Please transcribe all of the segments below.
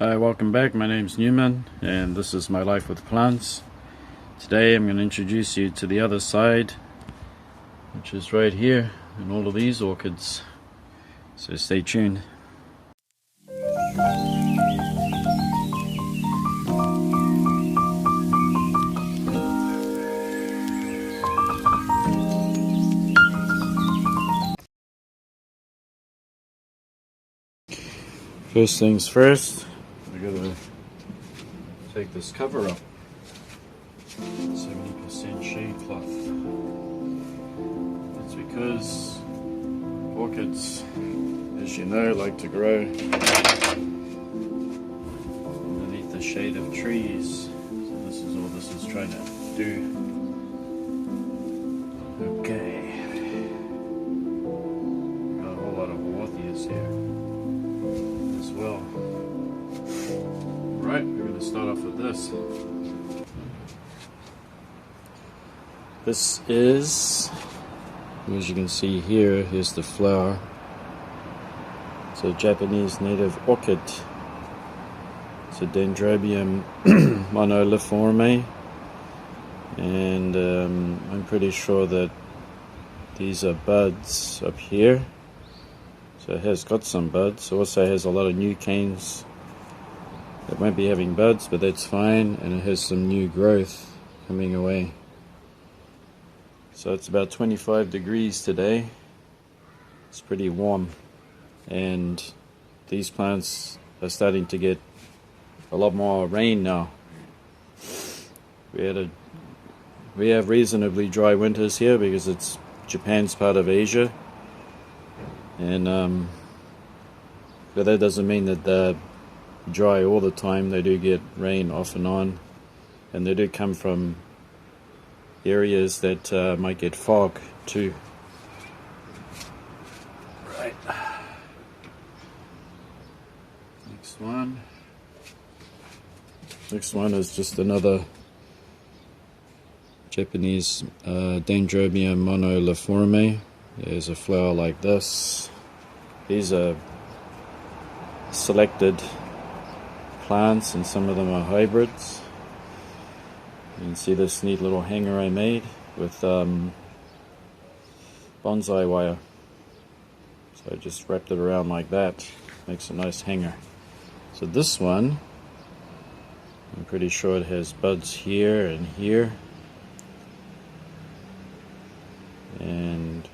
Hi, welcome back. My name's Newman and this is my life with plants. Today I'm going to introduce you to the other side, which is right here in all of these orchids. So stay tuned. First things first, we're going to take this cover up. 70% shade cloth. It's because orchids, as you know, like to grow underneath the shade of trees. So this is all this is trying to do. Okay. Got a whole lot of Orchids here as well. Right, we're going to start off with this. This is, as you can see here, here's the flower. It's a Japanese native orchid. It's a Dendrobium monoliforme, and I'm pretty sure that these are buds up here. So it has got some buds. Also has a lot of new canes that won't be having buds, but that's fine, and it has some new growth coming away. So it's about 25 degrees today. It's pretty warm, and these plants are starting to get a lot more rain now. We have reasonably dry winters here because it's Japan's part of Asia, and but that doesn't mean that they're dry all the time. They do get rain off and on, and they do come from areas that might get fog too. Right. Next one is just another Japanese Dendrobium monoliforme. There's a flower like this. These are selected plants, and some of them are hybrids. You can see this neat little hanger I made with bonsai wire. So I just wrapped it around like that. Makes a nice hanger. So this one, I'm pretty sure it has buds here and here, and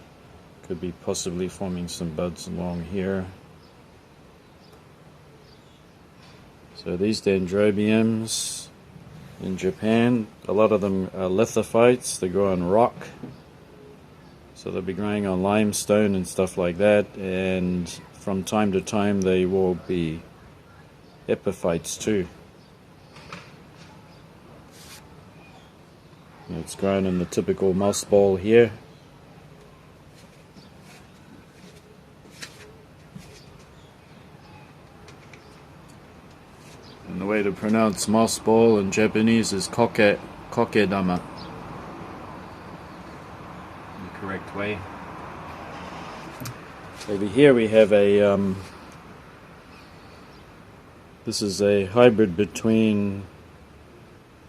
could be possibly forming some buds along here. So these Dendrobiums in Japan, a lot of them are lithophytes. They grow on rock, so they'll be growing on limestone and stuff like that, and from time to time they will be epiphytes too. It's grown in the typical moss bowl here. And the way to pronounce moss ball in Japanese is kokedama. The correct way. Over here we have a this is a hybrid between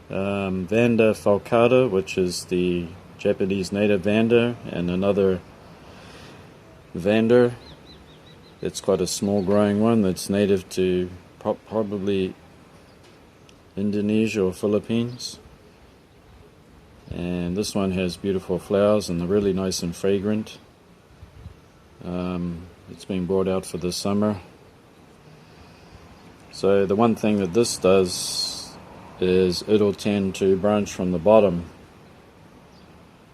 Vanda falcata, which is the Japanese native Vanda, and another Vanda. It's quite a small growing one that's native to probably Indonesia or Philippines. And this one has beautiful flowers and they're really nice and fragrant. It's been brought out for the summer. So the one thing that this does is it'll tend to branch from the bottom.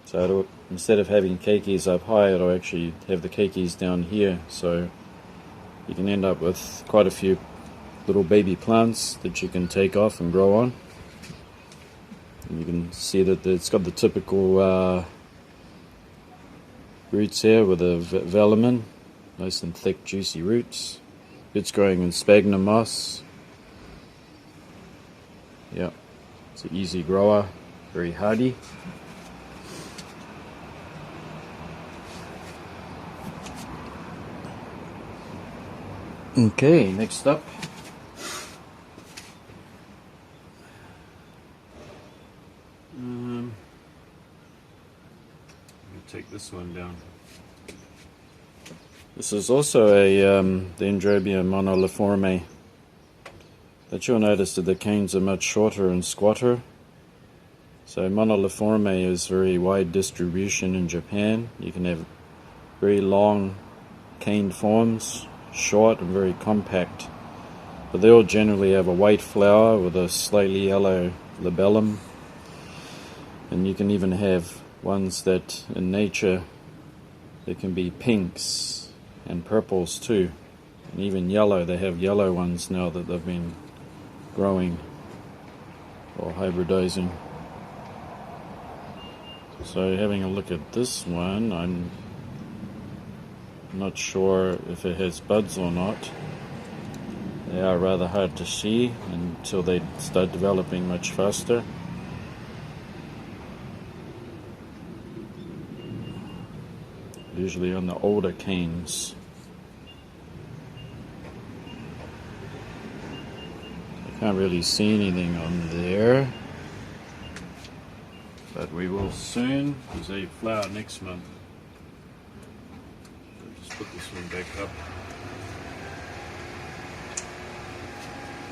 So instead of having keikis up high, it'll actually have the keikis down here. So you can end up with quite a few little baby plants that you can take off and grow on. And you can see that it's got the typical roots here with a velamen, nice and thick juicy roots. It's growing in sphagnum moss. Yeah, it's an easy grower, very hardy. Okay, next up this one down. This is also a Dendrobium monoliforme, but you'll notice that the canes are much shorter and squatter. So monoliforme is very wide distribution in Japan. You can have very long caned forms, short and very compact, but they all generally have a white flower with a slightly yellow labellum. And you can even have ones that in nature there can be pinks and purples too, and even yellow. They have yellow ones now that they've been growing or hybridizing. So having a look at this one, I'm not sure if it has buds or not. They are rather hard to see until they start developing much faster. Usually on the older canes. I can't really see anything on there, but we will soon. There's a flower next month. I'll just put this one back up.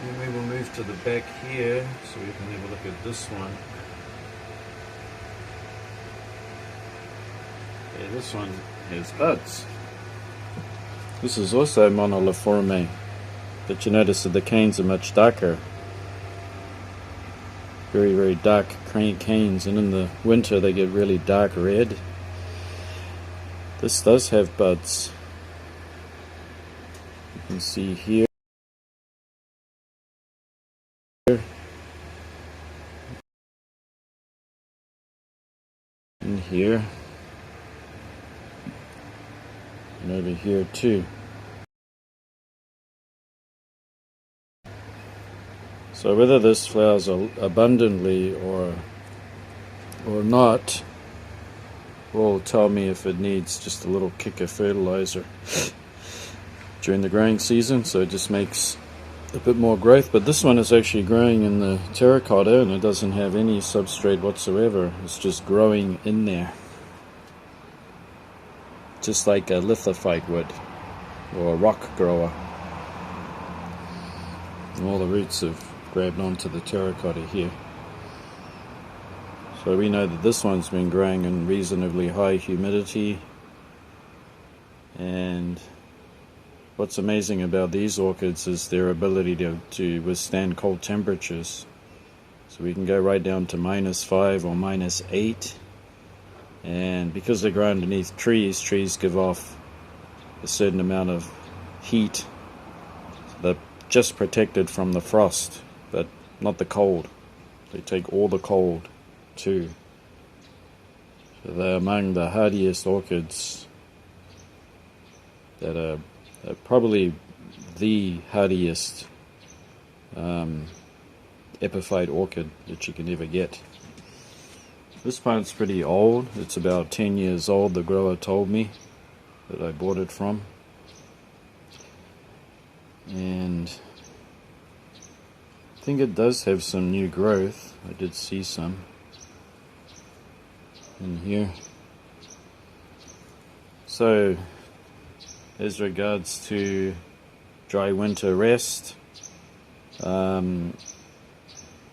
And we will move to the back here so we can have a look at this one. Yeah, this one has buds. This is also monoliforme, but you notice that the canes are much darker. Very, very dark canes, and in the winter they get really dark red. This does have buds. You can see here. And here. And over here too. So whether this flowers abundantly or not will tell me if it needs just a little kick of fertilizer during the growing season, so it just makes a bit more growth. But this one is actually growing in the terracotta and it doesn't have any substrate whatsoever. It's just growing in there, just like a lithophyte would, or a rock grower. And all the roots have grabbed onto the terracotta here. So we know that this one's been growing in reasonably high humidity, and what's amazing about these orchids is their ability to withstand cold temperatures. So we can go right down to -5 or -8, and because they grow underneath trees, trees give off a certain amount of heat. So they're just protected from the frost, but not the cold. They take all the cold too. So they're among the hardiest orchids that are probably the hardiest epiphyte orchid that you can ever get. This plant's pretty old. It's about 10 years old, the grower told me that I bought it from. And I think it does have some new growth. I did see some in here. So as regards to dry winter rest,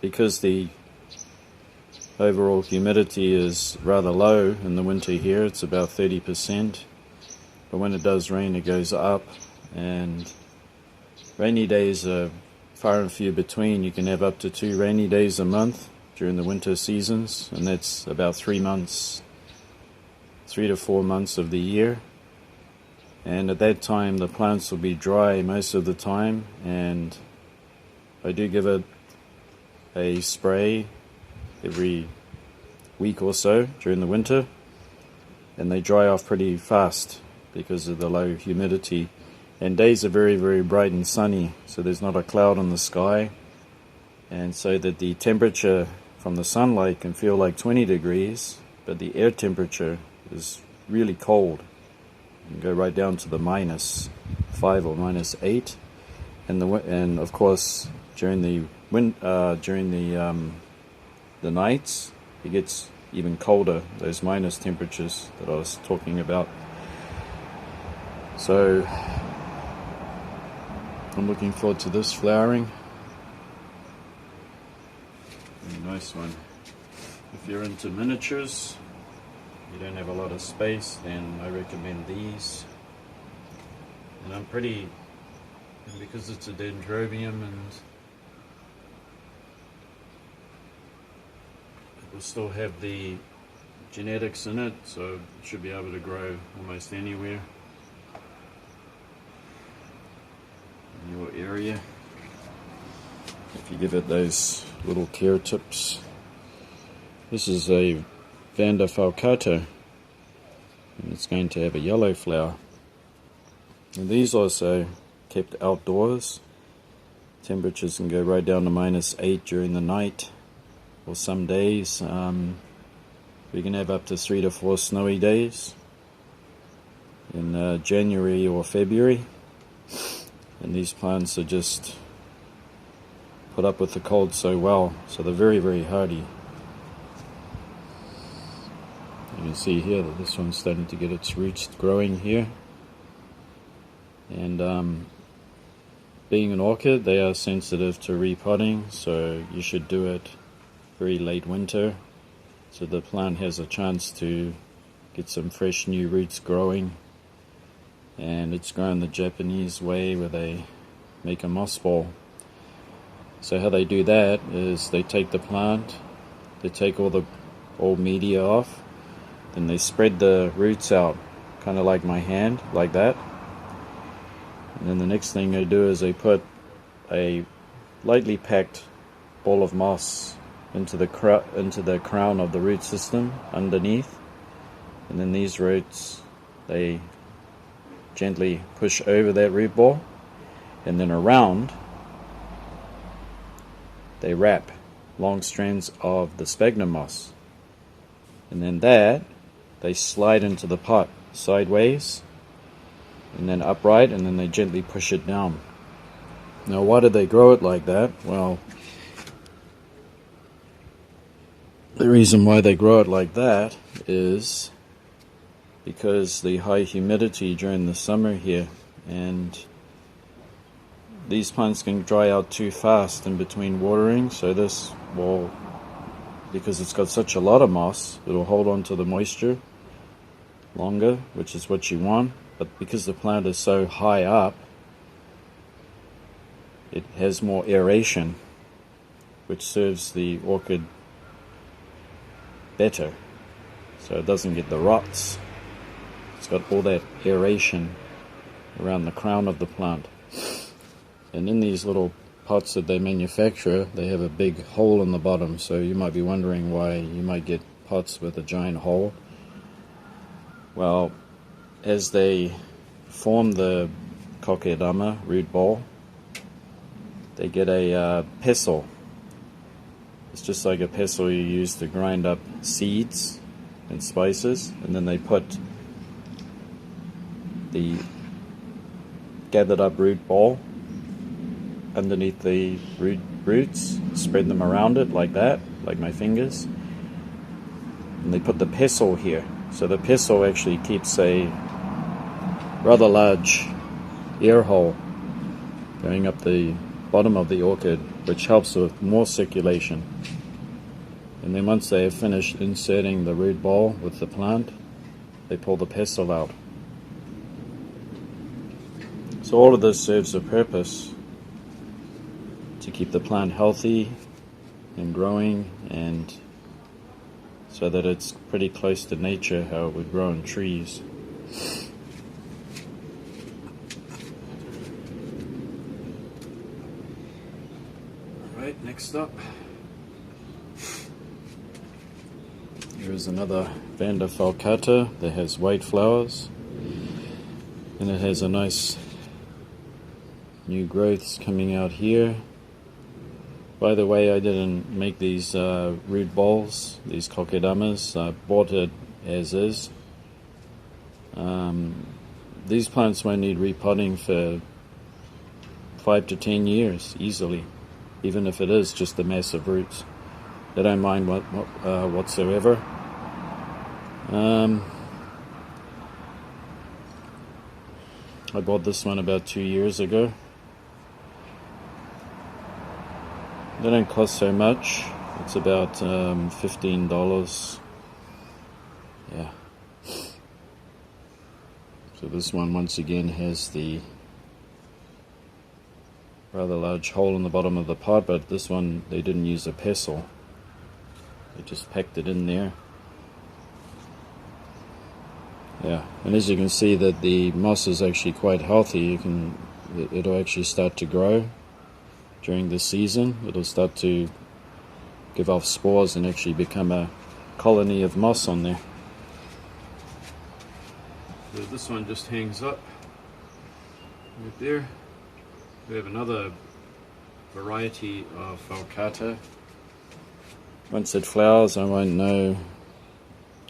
because the overall humidity is rather low in the winter here, it's about 30%, but when it does rain it goes up, and rainy days are far and few between. You can have up to 2 rainy days a month during the winter seasons, and that's about 3 to 4 months of the year. And at that time the plants will be dry most of the time, and I do give it a spray every week or so during the winter, and they dry off pretty fast because of the low humidity. And days are very, very bright and sunny, so there's not a cloud in the sky, and so that the temperature from the sunlight can feel like 20 degrees, but the air temperature is really cold. You can go right down to the -5 or -8, and of course during the nights it gets even colder, those minus temperatures that I was talking about. So I'm looking forward to this flowering. A nice one. If you're into miniatures, you don't have a lot of space, then I recommend these. And I'm pretty, because it's a dendrobium and it will still have the genetics in it, so it should be able to grow almost anywhere in your area if you give it those little care tips. This is a Vanda falcata, and it's going to have a yellow flower. And these also kept outdoors. Temperatures can go right down to -8 during the night, or some days we can have up to 3 to 4 snowy days in January or February. And these plants are just put up with the cold so well, so they're very, very hardy. You can see here that this one's starting to get its roots growing here. And being an orchid, they are sensitive to repotting, so you should do it very late winter so the plant has a chance to get some fresh new roots growing. And it's grown the Japanese way, where they make a moss ball. So how they do that is they take the plant, they take all the old media off, then they spread the roots out, kind of like my hand, like that. And then the next thing they do is they put a lightly packed ball of moss into the crown of the root system underneath. And then these roots, they gently push over that root ball, and then around they wrap long strands of the sphagnum moss, and then that they slide into the pot sideways and then upright, and then they gently push it down. Now why do they grow it like that? Well, the reason why they grow it like that is because the high humidity during the summer here, and these plants can dry out too fast in between watering, so this will, because it's got such a lot of moss, it'll hold on to the moisture longer, which is what you want. But because the plant is so high up, it has more aeration, which serves the orchid better, so it doesn't get the rots. It's got all that aeration around the crown of the plant. And in these little pots that they manufacture, they have a big hole in the bottom, so you might be wondering why you might get pots with a giant hole. Well, as they form the kokedama root ball, they get a pestle. It's just like a pestle you use to grind up seeds and spices, and then they put the gathered up root ball underneath the roots, spread them around it like that, like my fingers, and they put the pestle here. So the pestle actually keeps a rather large air hole going up the bottom of the orchid, which helps with more circulation. And then once they have finished inserting the root ball with the plant, they pull the pestle out. So all of this serves a purpose to keep the plant healthy and growing, and so that it's pretty close to nature, how it would grow in trees. Alright, next up, here is another Vanda falcata that has white flowers, and it has a nice new growths coming out here. By the way, I didn't make these root balls, these kokedamas. I bought it as is. These plants won't need repotting for 5 to 10 years easily, even if it is just the massive roots. They don't mind whatsoever. I bought this one about 2 years ago. They don't cost so much. It's about $15. Yeah. So this one once again has the rather large hole in the bottom of the pot, but this one they didn't use a pestle. They just packed it in there. Yeah, and as you can see that the moss is actually quite healthy. It'll actually start to grow during the season. It'll start to give off spores and actually become a colony of moss on there. So this one just hangs up right there. We have another variety of falcata. Once it flowers, I won't know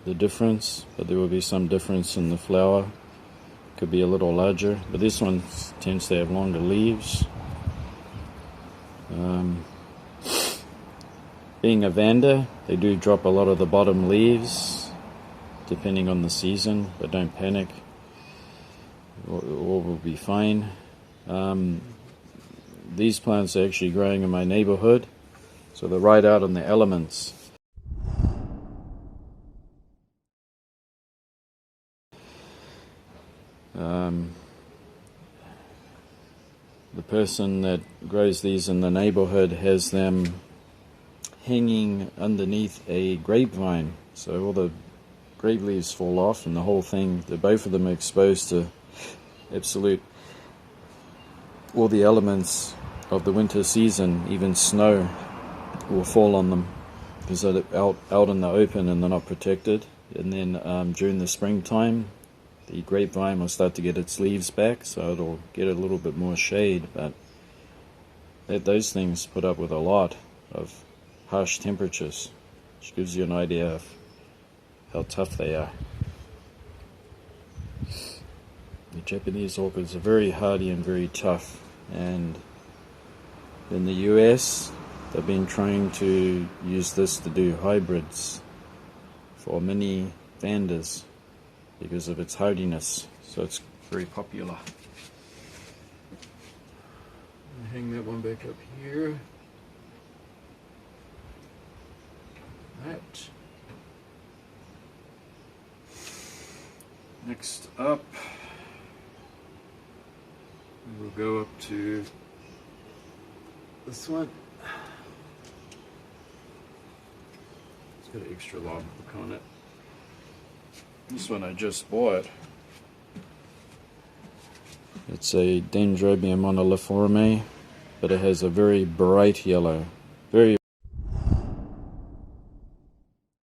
the difference, but there will be some difference in the flower. Could be a little larger, but this one tends to have longer leaves. Being a Vanda, they do drop a lot of the bottom leaves depending on the season, but don't panic. All will be fine. These plants are actually growing in my neighborhood, so they're right out in the elements. The person that grows these in the neighborhood has them hanging underneath a grapevine, so all the grape leaves fall off and the whole thing, both of them are exposed to all the elements of the winter season. Even snow will fall on them because they're out in the open and they're not protected. And then during the springtime, the grapevine will start to get its leaves back, so it'll get a little bit more shade. But those things put up with a lot of harsh temperatures, which gives you an idea of how tough they are. The Japanese orchids are very hardy and very tough, and in the US they've been trying to use this to do hybrids for many Vandas because of its hardiness, so it's very popular. Hang that one back up here. Right. Next up, we'll go up to this one. It's got an extra long hook on it. This one I just bought. It's a Dendrobium moniliforme, but it has a very bright yellow, very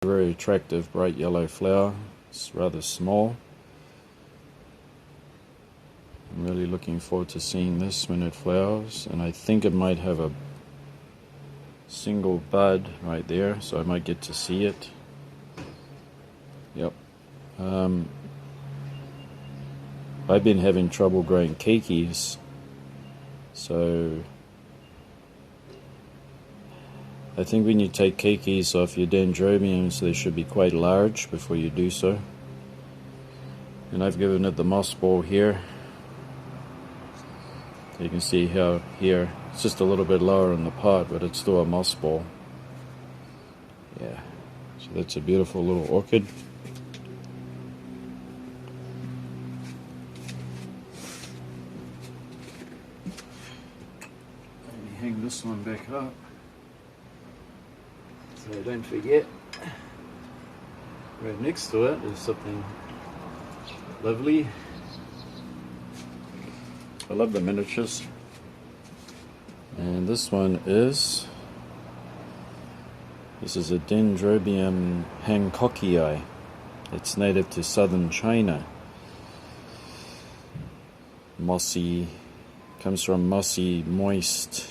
attractive bright yellow flower. It's rather small. I'm really looking forward to seeing this when it flowers, and I think it might have a single bud right there, so I might get to see it. Yep. I've been having trouble growing keikis, so I think when you take keikis off your dendrobiums, they should be quite large before you do so. And I've given it the moss ball here. You can see how here it's just a little bit lower in the pot, but it's still a moss ball. Yeah, so that's a beautiful little orchid. Let me hang this one back up so I don't forget. Right next to it is something lovely. I love the miniatures. And this is a Dendrobium hancockii. It's native to southern China. Mossy, comes from mossy, moist,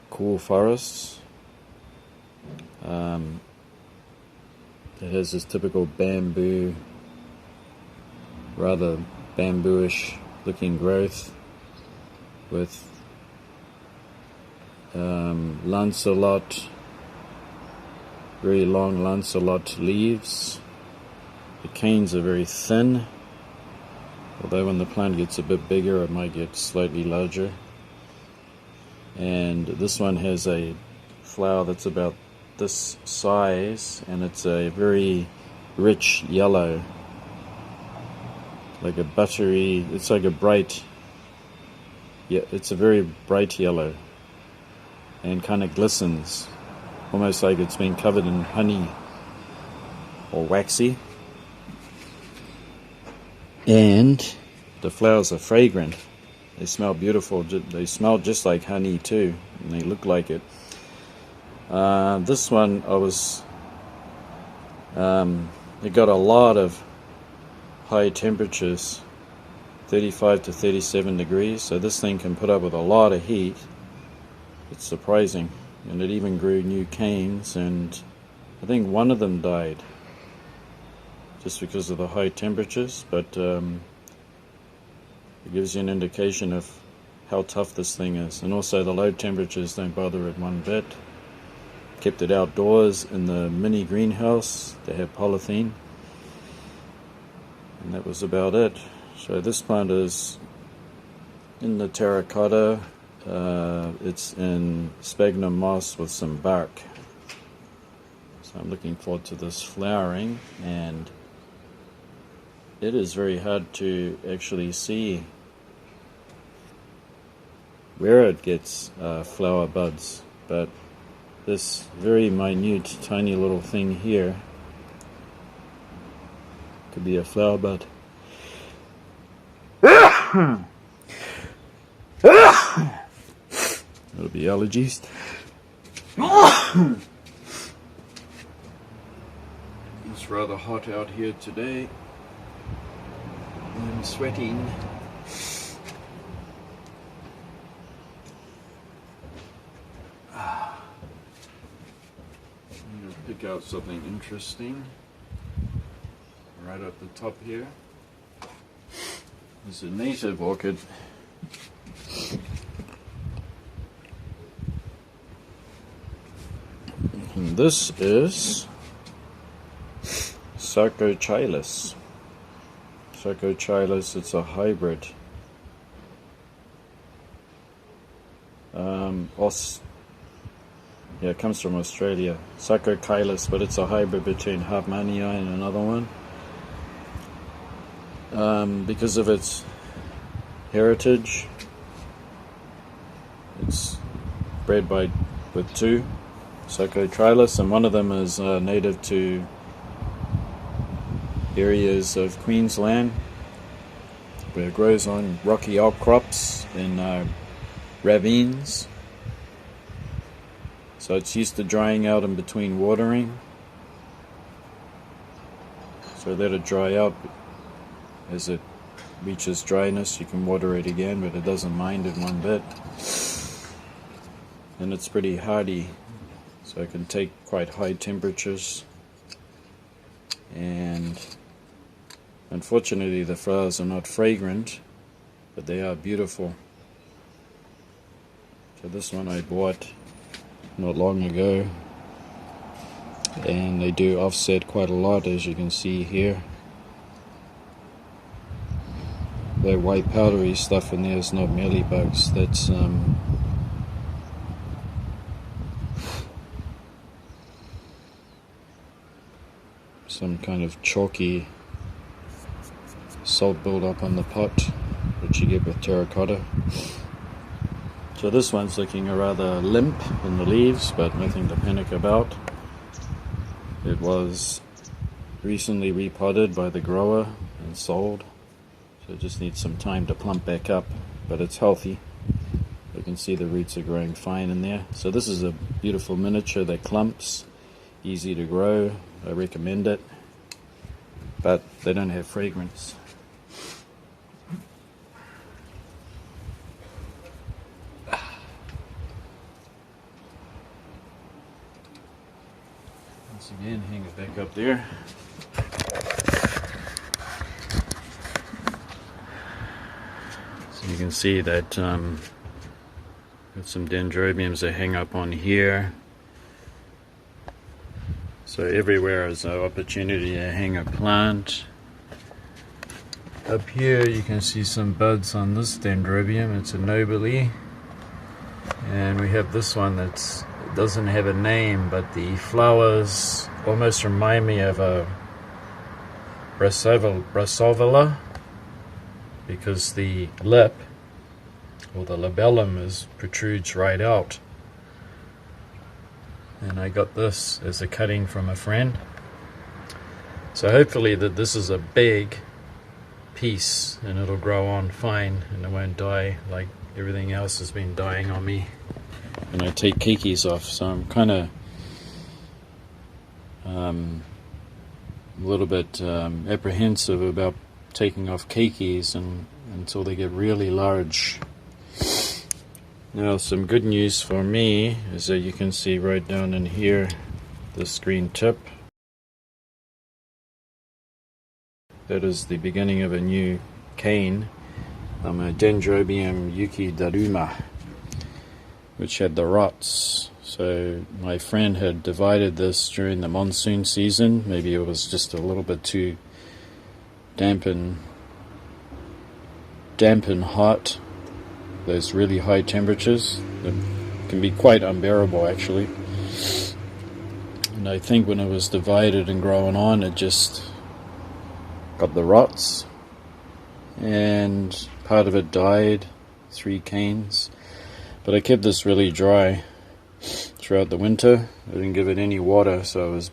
cool forests. It has this typical bamboo, rather bamboo-ish looking growth with lanceolate, very long lanceolate leaves, The canes are very thin, although when the plant gets a bit bigger it might get slightly larger. And this one has a flower that's about this size, and it's a very rich yellow, like a buttery, it's like a bright, yeah, it's a very bright yellow and kind of glistens, almost like it's been covered in honey or waxy. And the flowers are fragrant. They smell beautiful. They smell just like honey too, and they look like it. This one, it got a lot of high temperatures, 35 to 37 degrees, so this thing can put up with a lot of heat. It's surprising. And it even grew new canes, and I think one of them died just because of the high temperatures, but it gives you an indication of how tough this thing is. And also the low temperatures don't bother it one bit. Kept it outdoors in the mini greenhouse. They have polythene, and that was about it. So this plant is in the terracotta. It's in sphagnum moss with some bark. So I'm looking forward to this flowering, and it is very hard to actually see where it gets flower buds, but this very minute tiny little thing here could be a flower bud. It'll be allergies. It's rather hot out here today. I'm sweating. I'm going to pick out something interesting right at the top here. It's a native orchid. And this is Sarcochilis. Sarcochilis, it's a hybrid. Yeah, it comes from Australia. Sarcochilis, but it's a hybrid between Hartmanii and another one. Because of its heritage, it's bred with two Sarcochilis, and one of them is native to areas of Queensland where it grows on rocky outcrops in ravines. So it's used to drying out in between watering. So let it dry out. As it reaches dryness, you can water it again, but it doesn't mind it one bit. And it's pretty hardy, so it can take quite high temperatures. And unfortunately the flowers are not fragrant, but they are beautiful. So this one I bought not long ago, and they do offset quite a lot, as you can see here. That white powdery stuff in there is not mealybugs, that's some kind of chalky salt buildup on the pot, which you get with terracotta. So this one's looking rather limp in the leaves, but nothing to panic about. It was recently repotted by the grower and sold, so it just needs some time to plump back up, but it's healthy. You can see the roots are growing fine in there. So this is a beautiful miniature that clumps, easy to grow. I recommend it, but they don't have fragrance. Once again, hang it back up there. So you can see that got some dendrobiums that hang up on here. So everywhere is an opportunity to hang a plant. Up here you can see some buds on this dendrobium. It's a nobile. And we have this one that doesn't have a name, but the flowers almost remind me of a brassavola, because the lip, or the labellum, protrudes right out. And I got this as a cutting from a friend. So hopefully that this is a big piece and it'll grow on fine and it won't die like everything else has been dying on me when I take keikis off. So I'm kind of a little bit apprehensive about taking off keikis until they get really large. Now, some good news for me is that you can see right down in here this green tip. That is the beginning of a new cane, a Dendrobium yukidaruma, which had the rots. So my friend had divided this during the monsoon season. Maybe it was just a little bit too damp and hot. Those really high temperatures that can be quite unbearable actually. And I think when it was divided and growing on, it just got the rots, and part of it died, 3 canes. But I kept this really dry throughout the winter. I didn't give it any water, so it was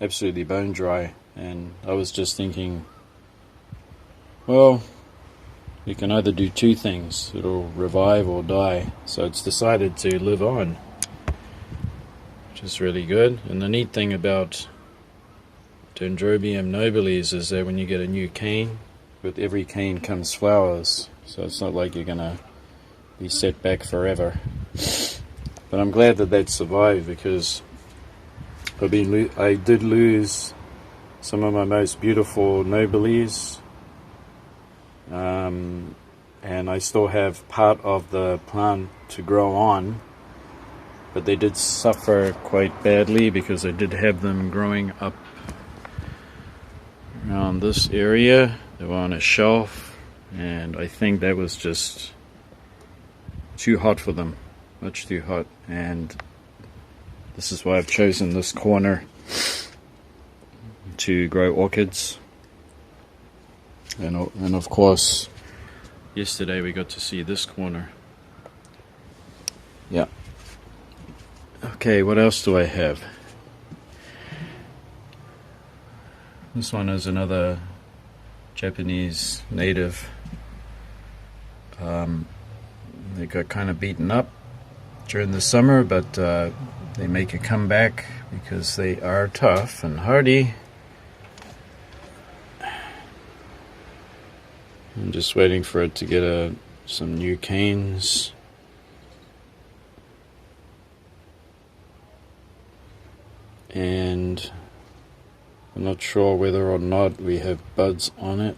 absolutely bone dry. And I was just thinking, well, you can either do 2 things. It'll revive or die. So it's decided to live on, which is really good. And the neat thing about Dendrobium nobilis is that when you get a new cane, with every cane comes flowers. So it's not like you're going to be set back forever. But I'm glad that that survived, because I did lose some of my most beautiful nobilis. And I still have part of the plant to grow on, but they did suffer quite badly because I did have them growing up around this area. They were on a shelf, and I think that was just too hot for them, much too hot. And this is why I've chosen this corner to grow orchids. And of course, yesterday we got to see this corner. Yeah. Okay, what else do I have? This one is another Japanese native. They got kind of beaten up during the summer, but they make a comeback because they are tough and hardy. I'm just waiting for it to get some new canes. And I'm not sure whether or not we have buds on it.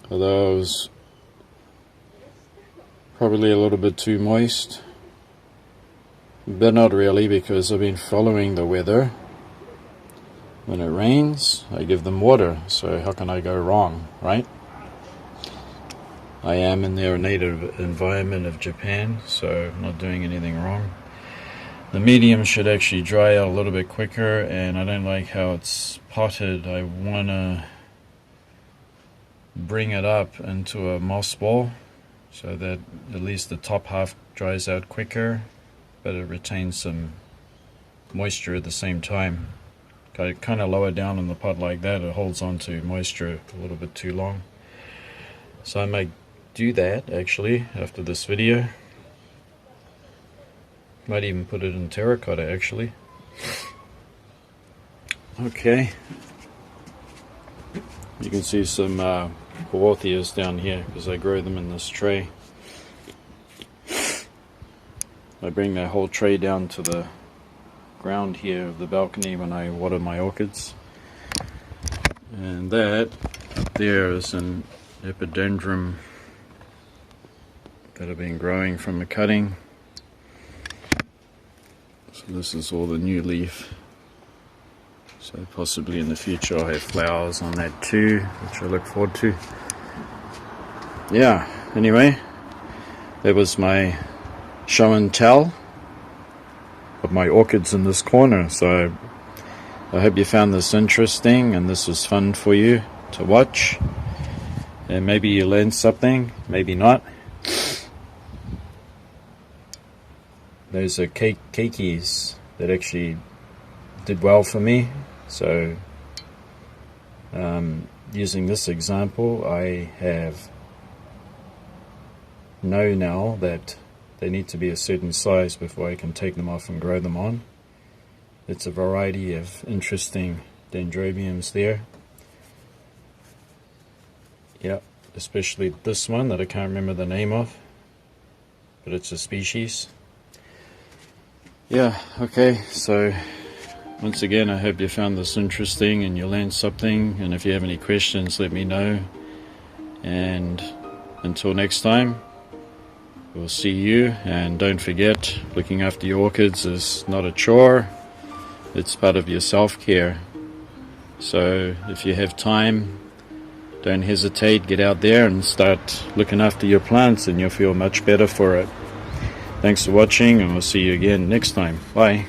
Although I was probably a little bit too moist. But not really, because I've been following the weather. When it rains, I give them water, so how can I go wrong, right? I am in their native environment of Japan, so I'm not doing anything wrong. The medium should actually dry out a little bit quicker, and I don't like how it's potted. I want to bring it up into a moss ball so that at least the top half dries out quicker, but it retains some moisture at the same time. Kind of lower down in the pot like that, it holds on to moisture a little bit too long. So I might do that actually after this video. Might even put it in terracotta actually. Okay. You can see some Haworthias down here because I grow them in this tray. I bring that whole tray down to the ground here of the balcony when I water my orchids. And that up there is an Epidendrum that have been growing from a cutting. So this is all the new leaf. So possibly in the future I'll have flowers on that too, which I look forward to. Yeah, anyway, that was my show and tell of my orchids in this corner. So I hope you found this interesting and this was fun for you to watch. And maybe you learned something, maybe not. Those are keikis that actually did well for me. So using this example, I know now that they need to be a certain size before I can take them off and grow them on. It's a variety of interesting dendrobiums there. Yeah, especially this one that I can't remember the name of, but it's a species. Yeah, okay, so once again I hope you found this interesting and you learned something, and if you have any questions let me know, and until next time we'll see you. And don't forget, looking after your orchids is not a chore, it's part of your self-care. So if you have time, don't hesitate, get out there and start looking after your plants and you'll feel much better for it. Thanks for watching, and we'll see you again next time. Bye.